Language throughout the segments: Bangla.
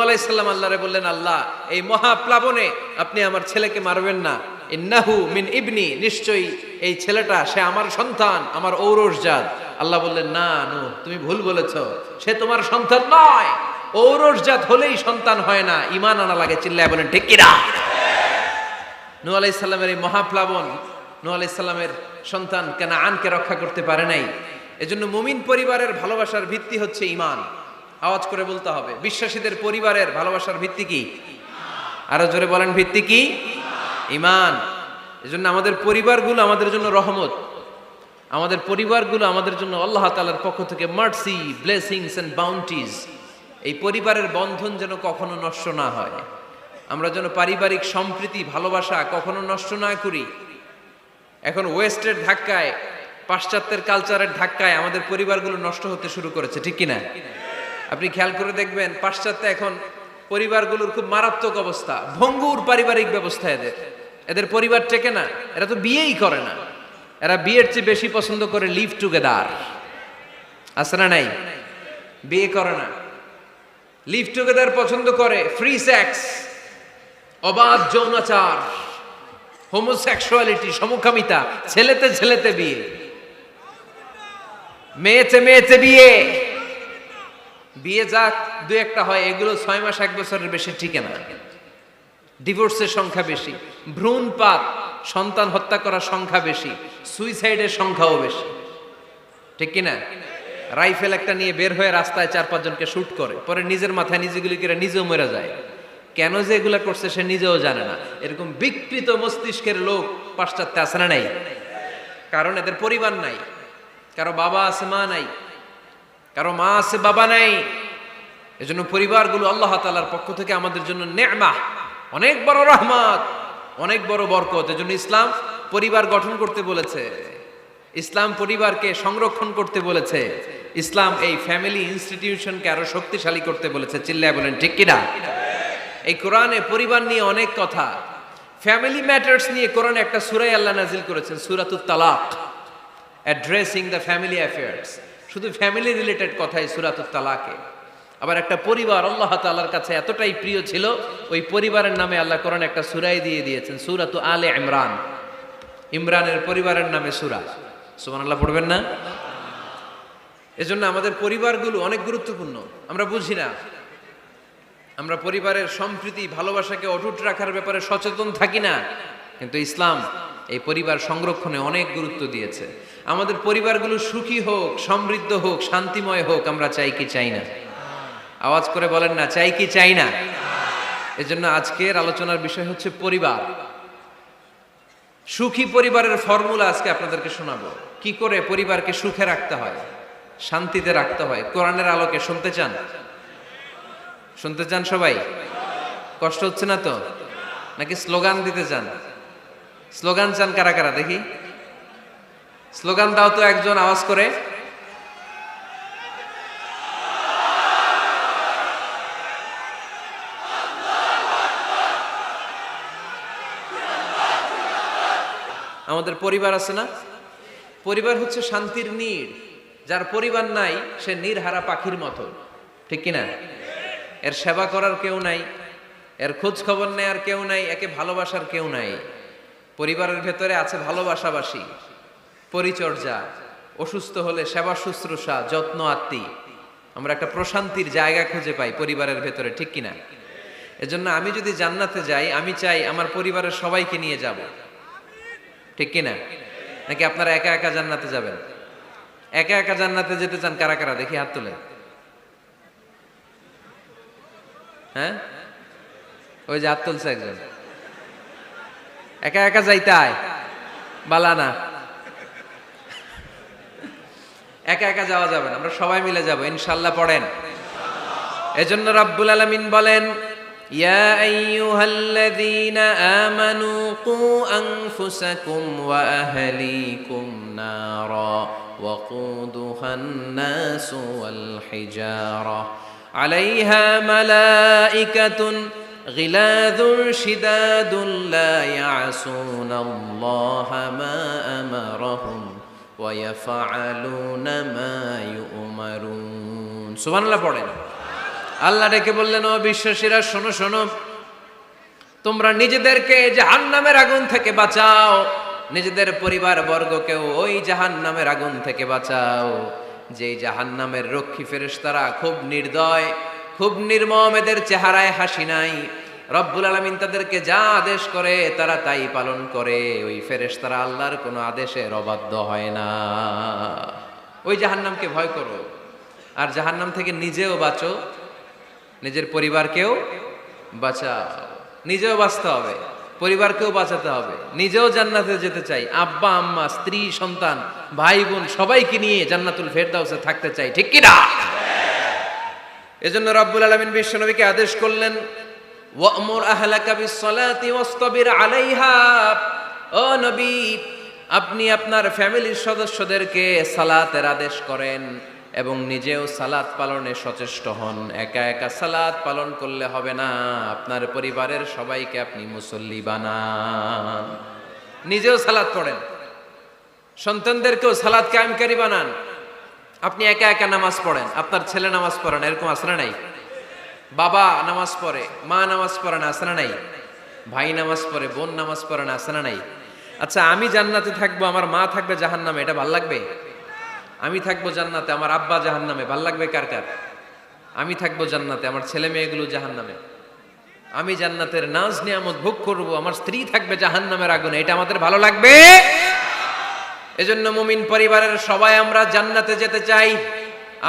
আলাইহিস সালাম আল্লাহরে বললেন, আল্লাহ এই মহাপ্লাবনে আপনি আমার ছেলেকে মারবেন না, ইন্নাহু মিন ইবনি, নিশ্চয়ই এই ছেলেটা সে আমার সন্তান, আমার ঔরসজাত। আল্লাহ বললেন, না নূহ, তুমি ভুল বলেছো, সে তোমার সন্তান নয়। ঔরসজাত হলেই সন্তান হয় না, ঈমান আনা লাগে। চিল্লায় বলেন ঠিক কিনা? নূহ আলাইহিস সালামের এই মহাপ্লাবন নূহ আলাইহিস সালামের সন্তান কানাআনকে রক্ষা করতে পারে নাই। এজন্য মুমিন পরিবারের ভালোবাসার ভিত্তি হচ্ছে ঈমান। আওয়াজ করে বলতে হবে, বিশ্বাসীদের পরিবারের ভালোবাসার ভিত্তি কি? আরো জোরে বলেন, ভিত্তি কি? ঈমান। এজন্য আমাদের পরিবারগুলো আমাদের জন্য রহমত, আমাদের পরিবারগুলো আমাদের জন্য আল্লাহ তাআলার পক্ষ থেকে মার্সি, ব্লেসিংস এন্ড বাউন্টিজ। এই পরিবারের বন্ধন যেন কখনো নষ্ট না হয়, আমরা যেন পারিবারিক সম্প্রীতি ভালোবাসা কখনো নষ্ট না করি। এখন ওয়েস্টের ধাক্কায়, পাশ্চাত্যের কালচারের ধাক্কায় আমাদের পরিবারগুলো নষ্ট হতে শুরু করেছে, ঠিক কিনা? আপনি খেয়াল করে দেখবেন, পাশ্চাত্যে এখন পরিবারগুলোর খুব মারাত্মক অবস্থা, ভঙ্গুর পারিবারিক ব্যবস্থা। এদের পরিবার টেকে না, এরা তো বিয়েই করে না। এরা বিয়ের চেয়ে বেশি পছন্দ করে লিভ টুগেদার। আছে না নাই? বিয়ে করে না, লিভ টুগেদার পছন্দ করে, ফ্রি সেক্স, অবাধ যৌনাচার, হোমোসেক্সুয়ালিটি, সমকামিতা, ছেলেতে ছেলেতে বিয়ে, মেয়েতে মেয়েতে বিয়ে। বিয়ে যাক দু একটা হয়, এগুলো 6 মাস 1 বছরের বেশি টিকে না। ডিভোর্সের সংখ্যা বেশি, ভ্রূণপাত, সন্তান হত্যা করার সংখ্যা বেশি, সুইসাইডের সংখ্যাও বেশি, ঠিক কিনা? রাইফেল একটা নিয়ে বের হয়ে রাস্তায় 4-5 জনকে শুট করে, পরে নিজের মাথায় নিজে গুলি করে নিজেও মরে যায়। কেন যে এগুলা করছে সে নিজেও জানে না। এরকম বিকৃত মস্তিষ্কের লোক পাশ্চাত্যে আছে না নাই? কারণ এদের পরিবার নাই, কারো বাবা আছে মা নাই, কারো মা আছে বাবা নাই। এজন্য পরিবারগুলো আল্লাহ তাআলার পক্ষ থেকে আমাদের জন্য নেয়ামত, অনেক বড় রহমত, অনেক বড় বরকত। এজন্য ইসলাম পরিবার গঠন করতে বলেছে, ইসলাম পরিবারকে সংরক্ষণ করতে বলেছে, ইসলাম এই ফ্যামিলি ইনস্টিটিউশনকে আরো শক্তিশালী করতে বলেছে। চিল্লায় বলেন ঠিক কিনা? এই কোরআনে পরিবার নিয়ে অনেক কথা, ফ্যামিলি ম্যাটার্স নিয়ে কোরআনে একটা সূরা আল্লাহ নাজিল করেছেন, সূরাতুত তালাক, অ্যাড্রেসিং দ্য ফ্যামিলি অ্যাফেয়ার্স। শুধু ফ্যামিলি রিলেটেড কথাই সূরাতুত তালাকে। আবার একটা পরিবার আল্লাহ তাআলার কাছে এতটাই প্রিয় ছিল, ওই পরিবারের নামে আল্লাহ কোরআনে একটা সূরাই দিয়ে দিয়েছেন, সূরাতু আলে ইমরান। ইমরানের পরিবারের নামে সূরা। সুবহানাল্লাহ পড়বেন না? এজন্য আমাদের পরিবারগুলো অনেক গুরুত্বপূর্ণ, আমরা বুঝি না। আমরা পরিবারের সম্প্রীতি ভালোবাসাকে অটুট রাখার ব্যাপারে সচেতন থাকি না, কিন্তু ইসলাম এই পরিবার সংরক্ষণে অনেক গুরুত্ব দিয়েছে। আমাদের পরিবারগুলো সুখী হোক, সমৃদ্ধ হোক, শান্তিময় হোক, আমরা চাই কি চাই না? আওয়াজ করে বলেন না, চাই কি চাই না? এজন্য আজকের আলোচনার বিষয় হচ্ছে পরিবার। সুখী পরিবারের ফর্মুলা আজকে আপনাদেরকে শোনাবো, কি করে পরিবারকে সুখে রাখতে হয়, শান্তিতে রাখতে হয়, কোরআনের আলোকে। শুনতে চান? শুনতে চান সবাই? কষ্ট হচ্ছে না তো? নাকি স্লোগান দিতে চান? স্লোগান চান কারা কারা দেখি? স্লোগান দাও তো একজন আওয়াজ করে। আমাদের পরিবার আছে না? পরিবার হচ্ছে শান্তির নীড়। যার পরিবার নাই সে নীড়হারা পাখির মতো, ঠিক কিনা? এর সেবা করার কেউ নাই, এর খোঁজ খবর নেয়ার কেউ নাই, একে ভালোবাসার কেউ নাই। পরিবারের ভেতরে আছে ভালোবাসাবাসী, পরিচর্যা, অসুস্থ হলে সেবা শুশ্রূষা, যত্ন আত্মি। আমরা একটা প্রশান্তির জায়গা খুঁজে পাই পরিবারের ভেতরে, ঠিক কিনা? এজন্য আমি যদি জান্নাতে যাই, আমি চাই আমার পরিবারের সবাইকে নিয়ে যাব, ঠিক কিনা? নাকি আপনারা একা একা জান্নাতে যাবেন? একা একা জান্নাতে যেতে চান কারা কারা দেখি হাত তুলে। হ্যাঁ, ওই যে হাত তুলছে একজন। একা একা যাইতে আয় বালা না, একা একা যাওয়া যাবে না, আমরা সবাই মিলে যাব ইনশাআল্লাহ। পড়েন। এজন্য রাব্বুল আলামিন বলেন, ইয়া আইয়ুহাল্লাযীনা আমানু কু আনফুসাকুম ওয়া আহলিকুম নারা ওয়াকুদুহান নাসু ওয়াল হিজারা আলাইহা মালাইকাতুন গিলাযুন শিদাদুন লা ইয়াসুনাল্লাহা মা আমারাহুম ওয়া ইয়াফআলুনা মা ইউমারুন। সুবহানাল্লাহ পড়েন। আল্লাহ ডেকে বললেন, ও বিশ্বাসীরা শোনো শোনো, তোমরা নিজেদেরকে জাহান্নামের আগুন থেকে বাঁচাও, নিজেদের পরিবার বর্গকেও ওই জাহান্নামের আগুন থেকে বাঁচাও। যেই জাহান্নামের রক্ষী ফেরেশতারা খুব নির্দয়, খুব নির্মম, এদের চেহারায় হাসি নাই। রব্বুল আলামিন তাদেরকে যা আদেশ করে তারা তাই পালন করে। ওই ফেরেশতারা আল্লাহর কোনো আদেশের অবাধ্য হয় না। ওই জাহান্নামকে ভয় করো, আর জাহান্নাম থেকে নিজেও বাঁচো, নিজের পরিবারকেও বাঁচাও। নিজেও বাঁচতে হবে, পরিবারকেও বাঁচাতে হবে। নিজেও জান্নাতে যেতে চাই, আব্বা আম্মা স্ত্রী সন্তান ভাই বোন সবাইকে নিয়ে জান্নাতুল ফেরদাউসে থাকতে চাই, ঠিক কি না? এজন্য রব্বুল আলামিন বিশ্বনবীকে আদেশ করলেন, ওয়া'মুর আহলাকা বিস-সালাতি ওয়াসতাবির আলাইহা। ও নবী, আপনি আপনার ফ্যামিলির সদস্যদেরকে সালাতের আদেশ করেন এবং নিজেও সালাত পালনে সচেষ্ট হন। একা একা সালাত পালন করলে হবে না, আপনার পরিবারের সবাইকে আপনি মুসল্লি বানান। নিজেও সালাত পড়েন, সন্তানদেরকেও সালাত কায়েমকারী বানান। আপনি একা একা নামাজ পড়েন, আপনার ছেলে নামাজ পড়েন, এরকম আছে না নাই? বাবা নামাজ পড়ে, মা নামাজ পড়ে না, আছে না নাই? ভাই নামাজ পড়ে, বোন নামাজ পড়ে না, আছে না নাই? আচ্ছা, আমি জান্নাতে থাকবো, আমার মা থাকবে জাহান্নামে, এটা ভাল লাগবে? আমি থাকবো জান্নাতে, আমার আব্বা জাহান্নামে, ভাল লাগবে কার কার? আমি থাকবো জান্নাতে, আমার ছেলে মেয়েগুলো জাহান্নামে। আমি জান্নাতের নাজ নিয়ামত ভোগ করবো, আমার স্ত্রী থাকবে জাহান্নামের আগুনে, এটা আমাদের ভালো লাগবে? এজন্য মুমিন পরিবারের সবাই আমরা জান্নাতে যেতে চাই।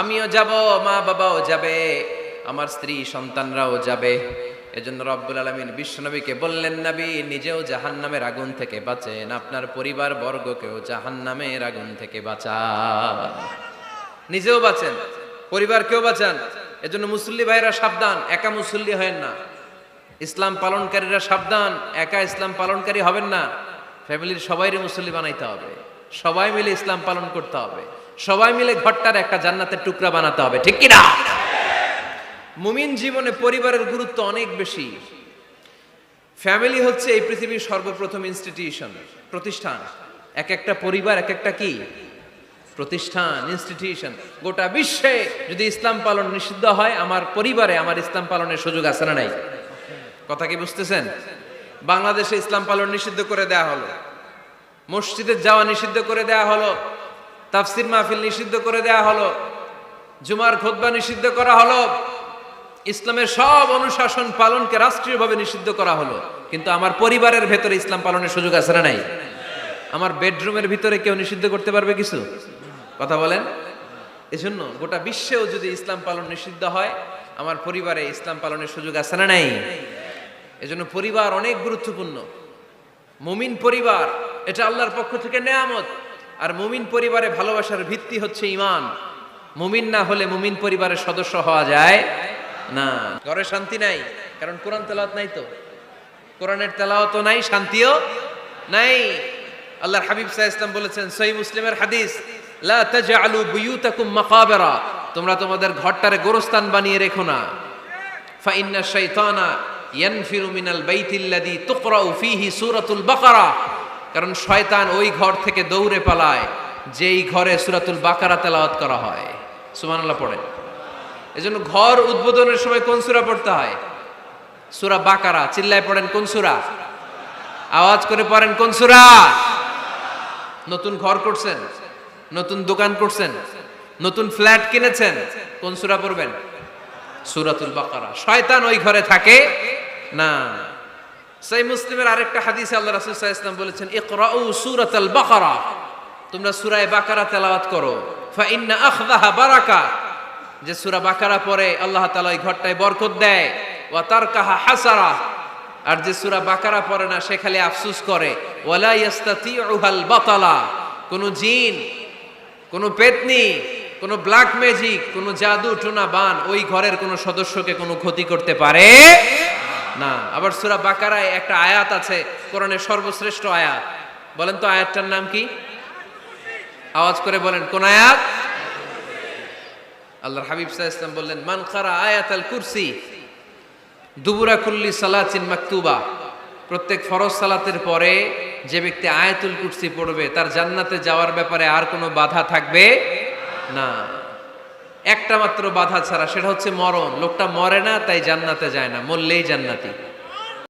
আমিও যাব, মা বাবাও যাবে, আমার স্ত্রী সন্তানরাও যাবে। এজন্য রব্বুল আলামিন বিশ্বনবীকে বললেন, নবী নিজেও জাহান্নামের আগুন থেকে বাঁচেন, আপনার পরিবার বর্গকেও জাহান্নামের আগুন থেকে বাঁচান। নিজেও বাঁচেন, পরিবারকেও বাঁচান। এজন্য মুসল্লি ভাইরা সাবধান, একা মুসল্লি হয়েন না। ইসলাম পালনকারীরা সাবধান, একা ইসলাম পালনকারী হবেন না। ফ্যামিলির সবাইরে মুসল্লি বানাইতে হবে, সবাই মিলে ইসলাম পালন করতে হবে, সবাই মিলে ঘরটার একটা জান্নাতের টুকরা বানাতে হবে, ঠিক কি না? মুমিন জীবনে পরিবারের গুরুত্ব অনেক বেশি। ফ্যামিলি হচ্ছে এই পৃথিবীর সর্বপ্রথম ইনস্টিটিউশন, প্রতিষ্ঠান। এক একটা পরিবার এক একটা কি প্রতিষ্ঠান, ইনস্টিটিউশন। গোটা বিশ্বে যদি ইসলাম পালন নিষিদ্ধ হয়, আমার পরিবারে আমার ইসলাম পালনের সুযোগ আছে না নাই? কথা কি বুঝতেছেন? বাংলাদেশে ইসলাম পালন নিষিদ্ধ করে দেয়া হলো, মসজিদে যাওয়া নিষিদ্ধ করে দেয়া হলো, তাফসির মাহফিল নিষিদ্ধ করে দেয়া হলো, জুমার খুতবা নিষিদ্ধ করা হলো, ইসলামের সব অনুশাসন পালনকে রাষ্ট্রীয়ভাবে নিষিদ্ধ করা হলো। কিন্তু আমার পরিবারের ভেতরে ইসলাম পালনের সুযোগ আছে না নাই? আমার বেডরুমের ভিতরে কেউ নিষিদ্ধ করতে পারবে কিছু? কথা বলেন। এজন্য গোটা বিশ্বেও যদি ইসলাম পালন নিষিদ্ধ হয়, আমার পরিবারে ইসলাম পালনের সুযোগ আছে না নাই? এজন্য পরিবার অনেক গুরুত্বপূর্ণ। মুমিন পরিবার এটা আল্লাহর পক্ষ থেকে নেয়ামত। আর মুমিন পরিবারে ভালোবাসার ভিত্তি হচ্ছে ঈমান। মুমিন না হলে মুমিন পরিবারের সদস্য হওয়া যায় না। ঘরে শান্তি নাই, কারণ কোরআন তেলাওয়াত নাই। তো কোরআনের তেলাওয়াত নাই, শান্তিও নাই। আল্লাহর হাবিব সাল্লাল্লাহু আলাইহি ওয়াসাল্লাম বলেছেন, সহিহ মুসলিমের হাদিস, লা তাজআলু বুয়ুতাকুম মাকাবিরা, তোমরা তোমাদের ঘরটারে গোরস্থান বানিয়ে রেখো না। ফা ইন্না শাইতানা ইয়ানফিরু মিনাল বাইতিল্লাযী তুকরাউ ফীহি সূরাতুল বাকারা, কারণ শয়তান ওই ঘর থেকে দৌড়ে পালায় যেই ঘরে সূরাতুল বাকারা তেলাওয়াত করা হয়। সুবহানাল্লাহ পড়েন। এজন্য ঘর উদ্বোধনের সময় কোন সূরা পড়তে হয়? সূরা বাকারা। চিল্লায় পড়েন কোন সূরা? আওয়াজ করে পড়েন কোন সূরা? নতুন ঘর করছেন, নতুন দোকান করছেন, নতুন ফ্ল্যাট কিনেছেন, কোন সূরা পড়বেন? সূরাতুল বাকারা। শয়তান ওই ঘরে থাকে না। সহিহ মুসলিমের আরেকটা হাদিসে আল্লাহ রাসূল সাল্লাল্লাহু আলাইহি ওয়াসাল্লাম বলেছেন, ইকরাউ সূরাতাল বাকারা, তোমরা সূরা বাকারা তেলাওয়াত করো। ফা ইন্না আখযাহা বারাকা, যে সূরা বাকারা পড়ে আল্লাহ তাআলা ওই ঘরটায় বরকত দেয়। ওয়া তারকাহা হাসারা, আর যে সূরা বাকারা পড়ে না সে খালি আফসোস করে। ওয়ালা ইয়াস্তাতিউহাল বাতালা, কোন জিন, কোন পেতনি, কোন ব্ল্যাক ম্যাজিক, কোন জাদু টোনা বান ওই ঘরের কোন সদস্যকে কোনো ক্ষতি করতে পারে না। আবার সূরা বাকারায় একটা আয়াত আছে, কোরআনের সর্বশ্রেষ্ঠ আয়াত। বলেন তো আয়াতটার নাম কি? আওয়াজ করে বলেন কোন আয়াত? আল্লাহর হাবিব সাল্লাল্লাহু আলাইহি ওয়াসাল্লাম বললেন, মান কারা আয়াতাল কুরসি দুবুরা কুল্লি সালাতিন মাকতুবা, প্রত্যেক ফরজ সালাতের পরে যে ব্যক্তি আয়াতুল কুরসি পড়বে তার জান্নাতে যাওয়ার ব্যাপারে আর কোনো বাধা থাকবে না। একটা মাত্র বাধা ছাড়া, সেটা হচ্ছে মরণ। লোকটা মরে না তাই জান্নাতে যায় না, মরলেই জান্নাতি।